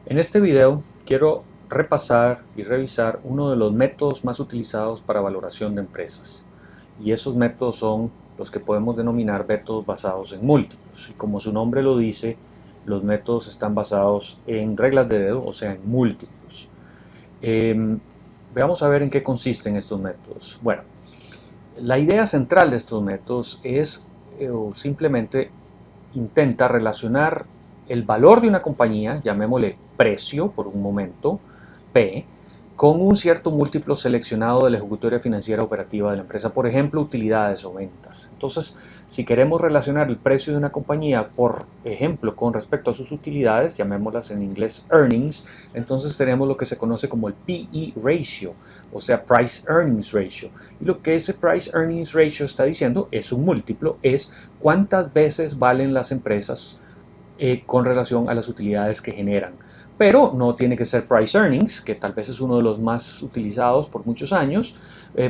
En este video quiero repasar y revisar uno de los métodos más utilizados para valoración de empresas. Y esos métodos son los que podemos denominar métodos basados en múltiplos. Y como su nombre lo dice, los métodos están basados en reglas de dedo, o sea, en múltiplos. Veamos a ver en qué consisten estos métodos. Bueno, la idea central de estos métodos es o simplemente intenta relacionar el valor de una compañía, llamémosle precio por un momento, P, con un cierto múltiplo seleccionado de la ejecutoria financiera operativa de la empresa, por ejemplo, utilidades o ventas. Entonces, si queremos relacionar el precio de una compañía, por ejemplo, con respecto a sus utilidades, llamémoslas en inglés earnings, entonces tenemos lo que se conoce como el PE ratio, o sea, Price Earnings Ratio. Y lo que ese Price Earnings Ratio está diciendo es un múltiplo, es cuántas veces valen las empresas con relación a las utilidades que generan. Pero no tiene que ser price earnings, que tal vez es uno de los más utilizados por muchos años.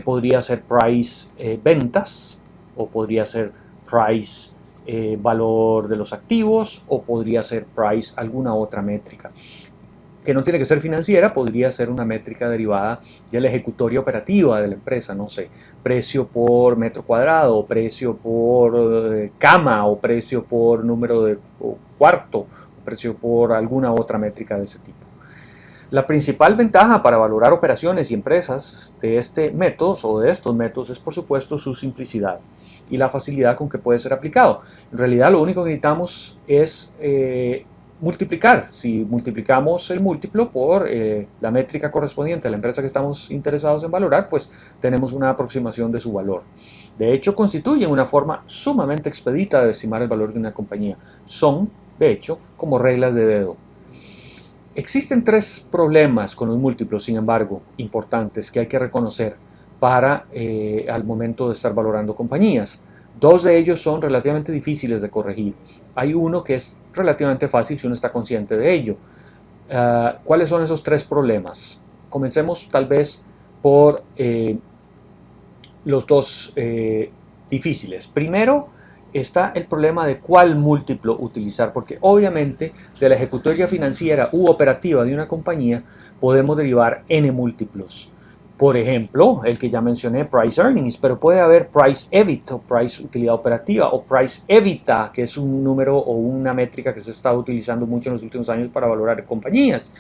Podría ser price ventas, o podría ser price valor de los activos, o podría ser price alguna otra métrica que no tiene que ser financiera, podría ser una métrica derivada de la ejecutoria operativa de la empresa, no sé, precio por metro cuadrado, o precio por cama, o precio por número de cuarto, o precio por alguna otra métrica de ese tipo. La principal ventaja para valorar operaciones y empresas de este método o de estos métodos es por supuesto su simplicidad y la facilidad con que puede ser aplicado. En realidad lo único que necesitamos es multiplicar. Si multiplicamos el múltiplo por la métrica correspondiente a la empresa que estamos interesados en valorar, pues tenemos una aproximación de su valor. De hecho, constituyen una forma sumamente expedita de estimar el valor de una compañía. Son, de hecho, como reglas de dedo. Existen tres problemas con los múltiplos, sin embargo, importantes que hay que reconocer para al momento de estar valorando compañías. Dos de ellos son relativamente difíciles de corregir. Hay uno que es relativamente fácil si uno está consciente de ello. ¿Cuáles son esos tres problemas? Comencemos tal vez por los dos difíciles. Primero está el problema de cuál múltiplo utilizar, porque obviamente de la ejecutoria financiera u operativa de una compañía podemos derivar n múltiplos. Por ejemplo, el que ya mencioné, Price Earnings, pero puede haber Price EBIT o Price Utilidad Operativa o Price EBITDA, que es un número o una métrica que se está utilizando mucho en los últimos años para valorar compañías.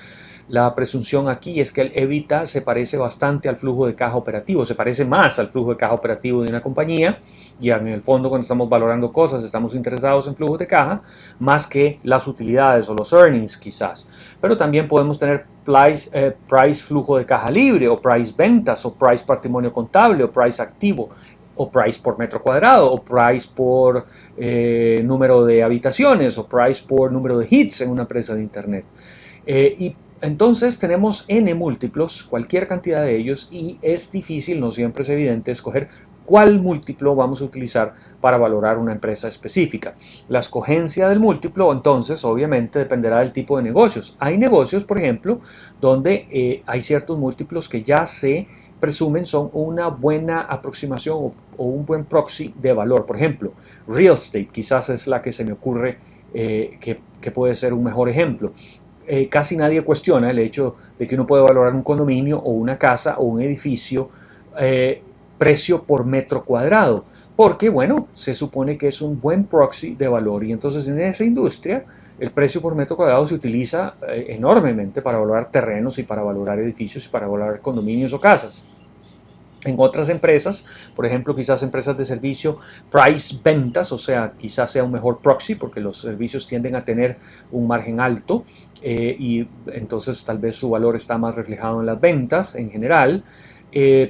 La presunción aquí es que el EBITDA se parece bastante al flujo de caja operativo, se parece más al flujo de caja operativo de una compañía, y en el fondo cuando estamos valorando cosas estamos interesados en flujos de caja más que las utilidades o los earnings quizás. Pero también podemos tener price flujo de caja libre, o price ventas, o price patrimonio contable, o price activo, o price por metro cuadrado, o price por número de habitaciones, o price por número de hits en una empresa de internet. Y entonces tenemos n múltiplos, cualquier cantidad de ellos, y es difícil, no siempre es evidente, escoger cuál múltiplo vamos a utilizar para valorar una empresa específica. La escogencia del múltiplo, entonces, obviamente dependerá del tipo de negocios. Hay negocios, por ejemplo, donde hay ciertos múltiplos que ya se presumen son una buena aproximación o un buen proxy de valor. Por ejemplo, real estate quizás es la que se me ocurre que puede ser un mejor ejemplo. Casi nadie cuestiona el hecho de que uno puede valorar un condominio o una casa o un edificio precio por metro cuadrado, porque bueno, se supone que es un buen proxy de valor, y entonces en esa industria el precio por metro cuadrado se utiliza enormemente para valorar terrenos y para valorar edificios y para valorar condominios o casas. En otras empresas, por ejemplo, quizás empresas de servicio, price ventas, o sea, quizás sea un mejor proxy porque los servicios tienden a tener un margen alto y entonces tal vez su valor está más reflejado en las ventas en general,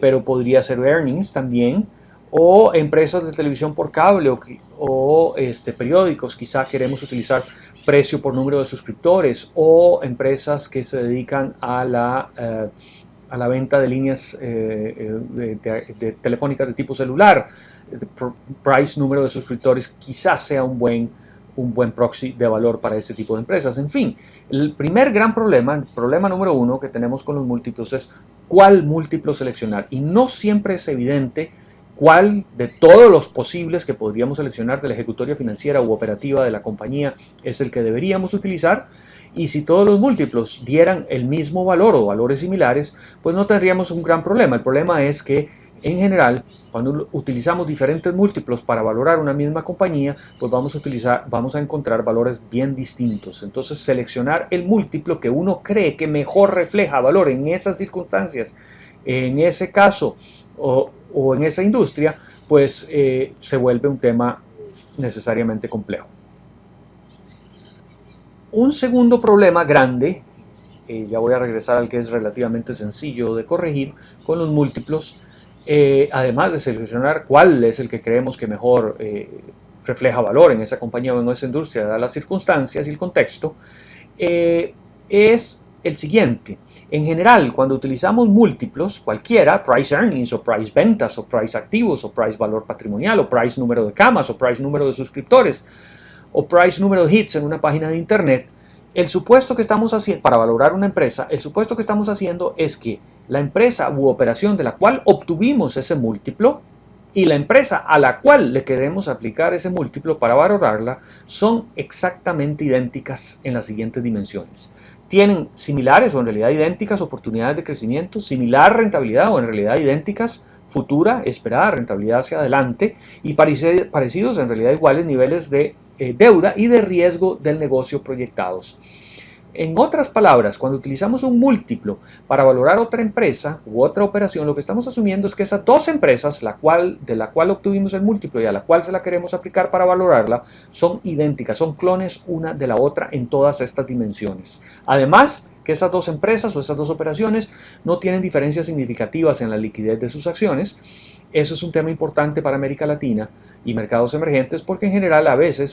pero podría ser earnings también, o empresas de televisión por cable o periódicos, quizá queremos utilizar precio por número de suscriptores, o empresas que se dedican a la venta de líneas de telefónicas de tipo celular. Price, número de suscriptores, quizás sea un buen proxy de valor para ese tipo de empresas. En fin, el primer gran problema, el problema número uno que tenemos con los múltiplos es cuál múltiplo seleccionar. Y no siempre es evidente cuál de todos los posibles que podríamos seleccionar de la ejecutoria financiera u operativa de la compañía es el que deberíamos utilizar. y si todos los múltiplos dieran el mismo valor o valores similares, pues no tendríamos un gran problema. El problema es que en general, cuando utilizamos diferentes múltiplos para valorar una misma compañía, pues vamos a encontrar valores bien distintos. Entonces, seleccionar el múltiplo que uno cree que mejor refleja valor en esas circunstancias, en ese caso o en esa industria, pues se vuelve un tema necesariamente complejo. Un segundo problema grande, ya voy a regresar al que es relativamente sencillo de corregir con los múltiplos, además de seleccionar cuál es el que creemos que mejor refleja valor en esa compañía o en esa industria, dadas las circunstancias y el contexto, es el siguiente. En general, cuando utilizamos múltiplos, cualquiera, price earnings o price ventas o price activos o price valor patrimonial o price número de camas o price número de suscriptores o price número de hits en una página de internet, el supuesto que estamos haciendo para valorar una empresa, el supuesto que estamos haciendo es que la empresa u operación de la cual obtuvimos ese múltiplo y la empresa a la cual le queremos aplicar ese múltiplo para valorarla son exactamente idénticas en las siguientes dimensiones. Tienen similares o en realidad idénticas oportunidades de crecimiento, similar rentabilidad o en realidad idénticas futura, esperada rentabilidad hacia adelante y parecidos en realidad iguales niveles de deuda y de riesgo del negocio proyectados. En otras palabras, cuando utilizamos un múltiplo para valorar otra empresa u otra operación, lo que estamos asumiendo es que esas dos empresas, de la cual obtuvimos el múltiplo y a la cual se la queremos aplicar para valorarla, son idénticas, son clones una de la otra en todas estas dimensiones. Además, que esas dos empresas o esas dos operaciones no tienen diferencias significativas en la liquidez de sus acciones. Eso es un tema importante para América Latina y mercados emergentes porque en general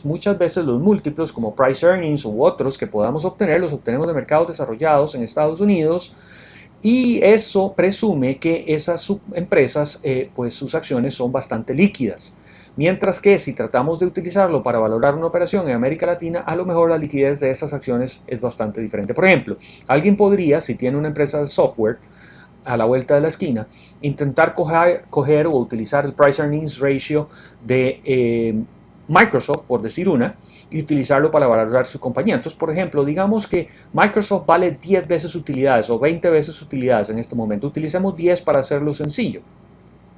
muchas veces los múltiplos como price earnings u otros que podamos obtener los obtenemos de mercados desarrollados en Estados Unidos y eso presume que esas empresas pues sus acciones son bastante líquidas. Mientras que si tratamos de utilizarlo para valorar una operación en América Latina, a lo mejor la liquidez de esas acciones es bastante diferente. Por ejemplo, alguien podría, si tiene una empresa de software, a la vuelta de la esquina, intentar coger o utilizar el Price Earnings Ratio de Microsoft, por decir una, y utilizarlo para valorar su compañía. Entonces, por ejemplo, digamos que Microsoft vale 10 veces utilidades o 20 veces utilidades en este momento. Utilicemos 10 para hacerlo sencillo.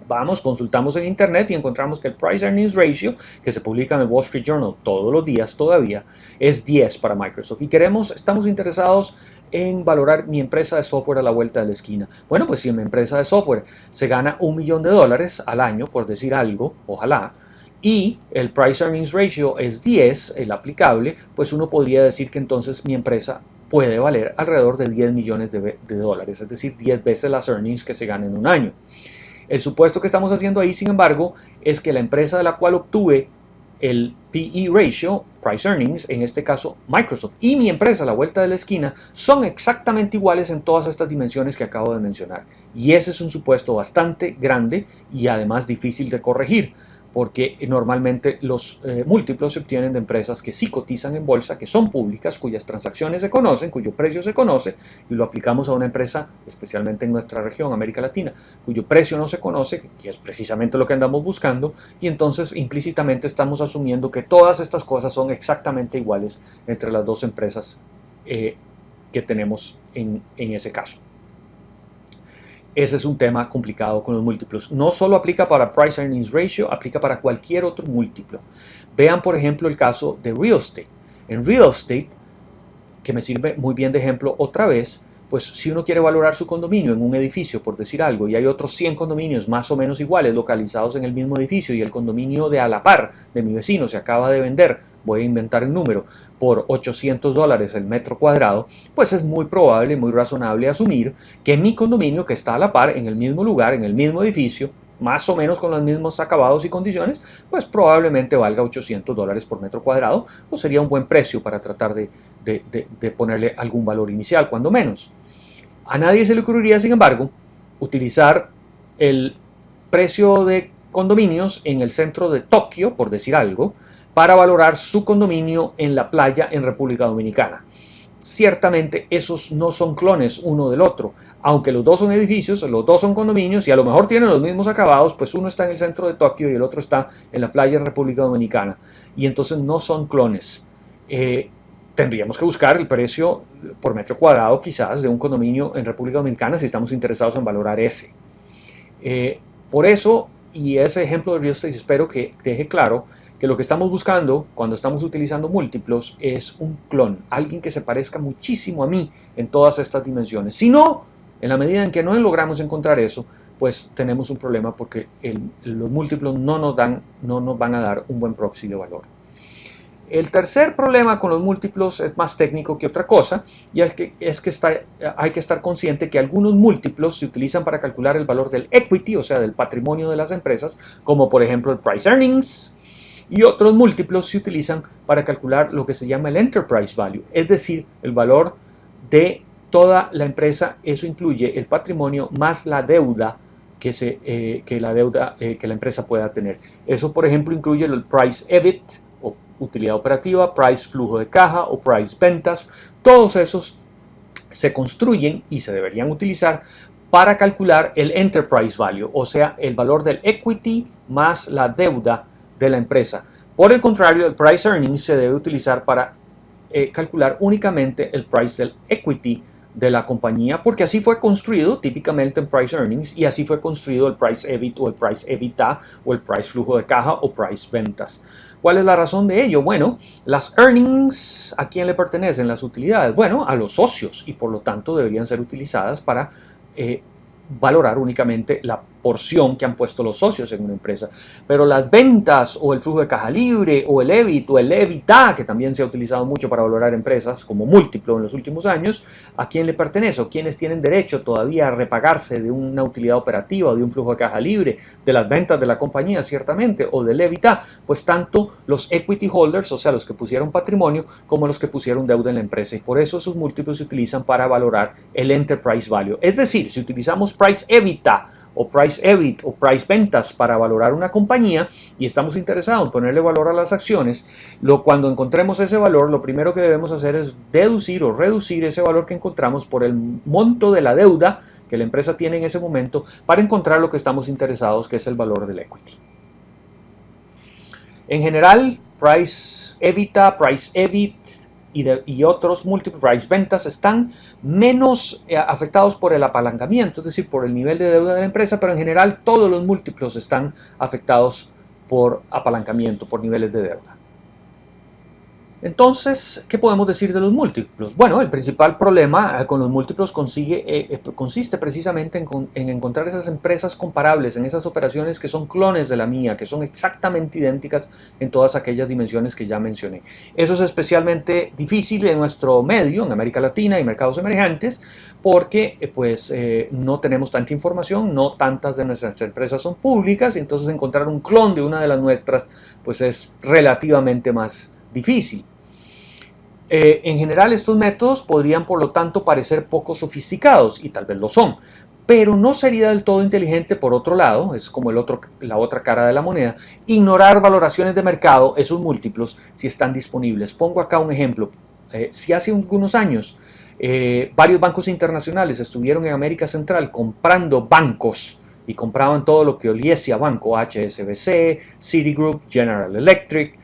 Vamos, consultamos en internet y encontramos que el Price Earnings Ratio, que se publica en el Wall Street Journal todos los días todavía, es 10 para Microsoft. Y estamos interesados en valorar mi empresa de software a la vuelta de la esquina. Bueno, pues si en mi empresa de software se gana $1 millón al año, por decir algo, ojalá, y el Price Earnings Ratio es 10, el aplicable, pues uno podría decir que entonces mi empresa puede valer alrededor de 10 millones de dólares, es decir, 10 veces las earnings que se ganan en un año. El supuesto que estamos haciendo ahí, sin embargo, es que la empresa de la cual obtuve el PE ratio, Price Earnings, en este caso Microsoft, y mi empresa a la vuelta de la esquina, son exactamente iguales en todas estas dimensiones que acabo de mencionar. Y ese es un supuesto bastante grande y además difícil de corregir, porque normalmente los múltiplos se obtienen de empresas que sí cotizan en bolsa, que son públicas, cuyas transacciones se conocen, cuyo precio se conoce, y lo aplicamos a una empresa, especialmente en nuestra región, América Latina, cuyo precio no se conoce, que es precisamente lo que andamos buscando, y entonces implícitamente estamos asumiendo que todas estas cosas son exactamente iguales entre las dos empresas que tenemos en ese caso. Ese es un tema complicado con los múltiplos. No solo aplica para Price Earnings Ratio, aplica para cualquier otro múltiplo. Vean, por ejemplo, el caso de real estate. En real estate, que me sirve muy bien de ejemplo otra vez, pues si uno quiere valorar su condominio en un edificio, por decir algo, y hay otros 100 condominios más o menos iguales localizados en el mismo edificio y el condominio de a la par de mi vecino se acaba de vender, voy a inventar el número, por $800 el metro cuadrado, pues es muy probable, muy razonable asumir que mi condominio que está a la par en el mismo lugar, en el mismo edificio, más o menos con los mismos acabados y condiciones, pues probablemente valga $800 por metro cuadrado, pues sería un buen precio para tratar de ponerle algún valor inicial, cuando menos. A nadie se le ocurriría, sin embargo, utilizar el precio de condominios en el centro de Tokio, por decir algo, para valorar su condominio en la playa en República Dominicana. Ciertamente esos no son clones uno del otro, aunque los dos son edificios, los dos son condominios y a lo mejor tienen los mismos acabados, pues uno está en el centro de Tokio y el otro está en la playa en República Dominicana, y entonces no son clones. tendríamos que buscar el precio por metro cuadrado quizás de un condominio en República Dominicana si estamos interesados en valorar ese. Por eso, y ese ejemplo de real estate espero que deje claro que lo que estamos buscando cuando estamos utilizando múltiplos es un clon, alguien que se parezca muchísimo a mí en todas estas dimensiones. Si no, en la medida en que no logramos encontrar eso, pues tenemos un problema porque los múltiplos no nos van a dar un buen proxy de valor. El tercer problema con los múltiplos es más técnico que otra cosa, y hay que estar consciente que algunos múltiplos se utilizan para calcular el valor del equity, o sea, del patrimonio de las empresas, como por ejemplo el price earnings, y otros múltiplos se utilizan para calcular lo que se llama el enterprise value, es decir, el valor de toda la empresa. Eso incluye el patrimonio más la deuda que la empresa pueda tener. Eso, por ejemplo, incluye el price EBIT, o utilidad operativa, price flujo de caja o price ventas. Todos esos se construyen y se deberían utilizar para calcular el enterprise value, o sea, el valor del equity más la deuda de la empresa. Por el contrario, el price earnings se debe utilizar para calcular únicamente el price del equity de la compañía, porque así fue construido típicamente en price earnings, y así fue construido el price EBIT o el price EBITDA o el price flujo de caja o price ventas. ¿Cuál es la razón de ello? Bueno, las earnings, ¿a quién le pertenecen las utilidades? Bueno, a los socios, y por lo tanto deberían ser utilizadas para valorar únicamente la porción que han puesto los socios en una empresa. Pero las ventas o el flujo de caja libre o el EBIT o el EBITDA, que también se ha utilizado mucho para valorar empresas como múltiplo en los últimos años, ¿a quién le pertenece? ¿O quiénes tienen derecho todavía a repagarse de una utilidad operativa o de un flujo de caja libre, de las ventas de la compañía ciertamente, o del EBITDA? Pues tanto los equity holders, o sea, los que pusieron patrimonio, como los que pusieron deuda en la empresa. Y por eso esos múltiplos se utilizan para valorar el enterprise value. Es decir, si utilizamos price EBITDA o price EBIT o price ventas para valorar una compañía y estamos interesados en ponerle valor a las acciones, cuando encontremos ese valor, lo primero que debemos hacer es deducir o reducir ese valor que encontramos por el monto de la deuda que la empresa tiene en ese momento para encontrar lo que estamos interesados, que es el valor del equity. En general, price EBITDA, price EBIT y otros múltiples price ventas están menos afectados por el apalancamiento, es decir, por el nivel de deuda de la empresa, pero en general todos los múltiplos están afectados por apalancamiento, por niveles de deuda. Entonces, ¿qué podemos decir de los múltiplos? Bueno, el principal problema con los múltiplos consiste precisamente en encontrar esas empresas comparables, en esas operaciones que son clones de la mía, que son exactamente idénticas en todas aquellas dimensiones que ya mencioné. Eso es especialmente difícil en nuestro medio, en América Latina y mercados emergentes, porque no tenemos tanta información, no tantas de nuestras empresas son públicas, y entonces encontrar un clon de una de las nuestras pues es relativamente más difícil. En general, estos métodos podrían, por lo tanto, parecer poco sofisticados, y tal vez lo son, pero no sería del todo inteligente, por otro lado, es como la otra cara de la moneda, ignorar valoraciones de mercado, esos múltiplos, si están disponibles. Pongo acá un ejemplo. Si hace algunos años varios bancos internacionales estuvieron en América Central comprando bancos, y compraban todo lo que oliese a banco, HSBC, Citigroup, General Electric,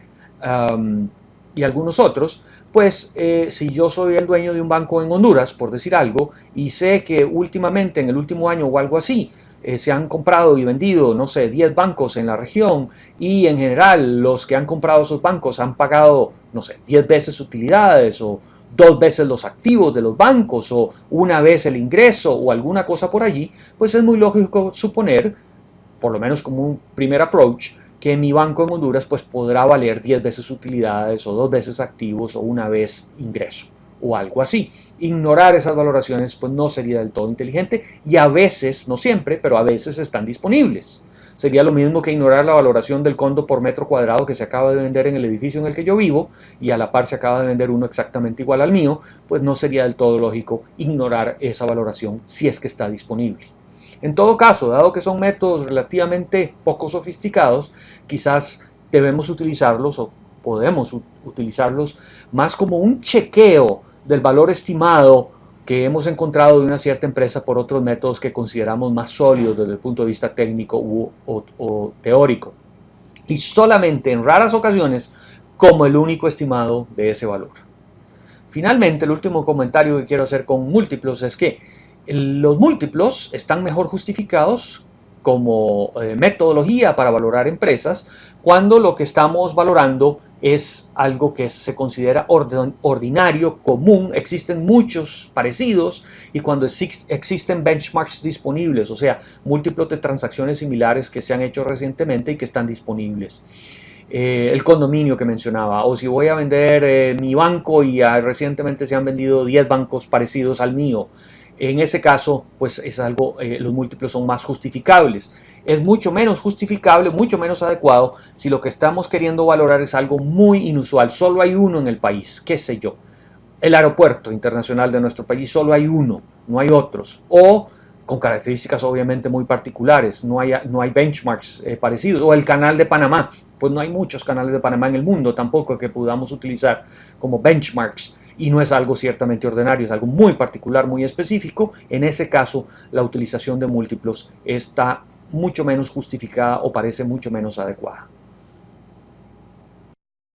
y algunos otros, pues si yo soy el dueño de un banco en Honduras, por decir algo, y sé que últimamente, en el último año o algo así, se han comprado y vendido, no sé, 10 bancos en la región, y en general los que han comprado esos bancos han pagado, no sé, 10 veces utilidades, o 2 veces los activos de los bancos, o una vez el ingreso, o alguna cosa por allí, pues es muy lógico suponer, por lo menos como un primer approach, que mi banco en Honduras pues podrá valer 10 veces utilidades, o 2 veces activos, o una vez ingreso, o algo así. Ignorar esas valoraciones pues no sería del todo inteligente, y a veces, no siempre, pero a veces están disponibles. Sería lo mismo que ignorar la valoración del condo por metro cuadrado que se acaba de vender en el edificio en el que yo vivo, y a la par se acaba de vender uno exactamente igual al mío, pues no sería del todo lógico ignorar esa valoración si es que está disponible. En todo caso, dado que son métodos relativamente poco sofisticados, quizás debemos utilizarlos, o podemos utilizarlos más como un chequeo del valor estimado que hemos encontrado de una cierta empresa por otros métodos que consideramos más sólidos desde el punto de vista técnico o teórico, y solamente en raras ocasiones como el único estimado de ese valor. Finalmente, el último comentario que quiero hacer con múltiplos es que los múltiplos están mejor justificados como metodología para valorar empresas cuando lo que estamos valorando es algo que se considera ordinario, común, existen muchos parecidos y cuando existen benchmarks disponibles, o sea, múltiplos de transacciones similares que se han hecho recientemente y que están disponibles. El condominio que mencionaba, o si voy a vender mi banco y recientemente se han vendido 10 bancos parecidos al mío. En ese caso, pues es algo, los múltiplos son más justificables. Es mucho menos justificable, mucho menos adecuado si lo que estamos queriendo valorar es algo muy inusual. Solo hay uno en el país, qué sé yo. El aeropuerto internacional de nuestro país solo hay uno, no hay otros. O con características obviamente muy particulares, no hay benchmarks parecidos. O el canal de Panamá, pues no hay muchos canales de Panamá en el mundo tampoco que podamos utilizar como benchmarks y no es algo ciertamente ordinario, es algo muy particular, muy específico. En ese caso, la utilización de múltiplos está mucho menos justificada o parece mucho menos adecuada.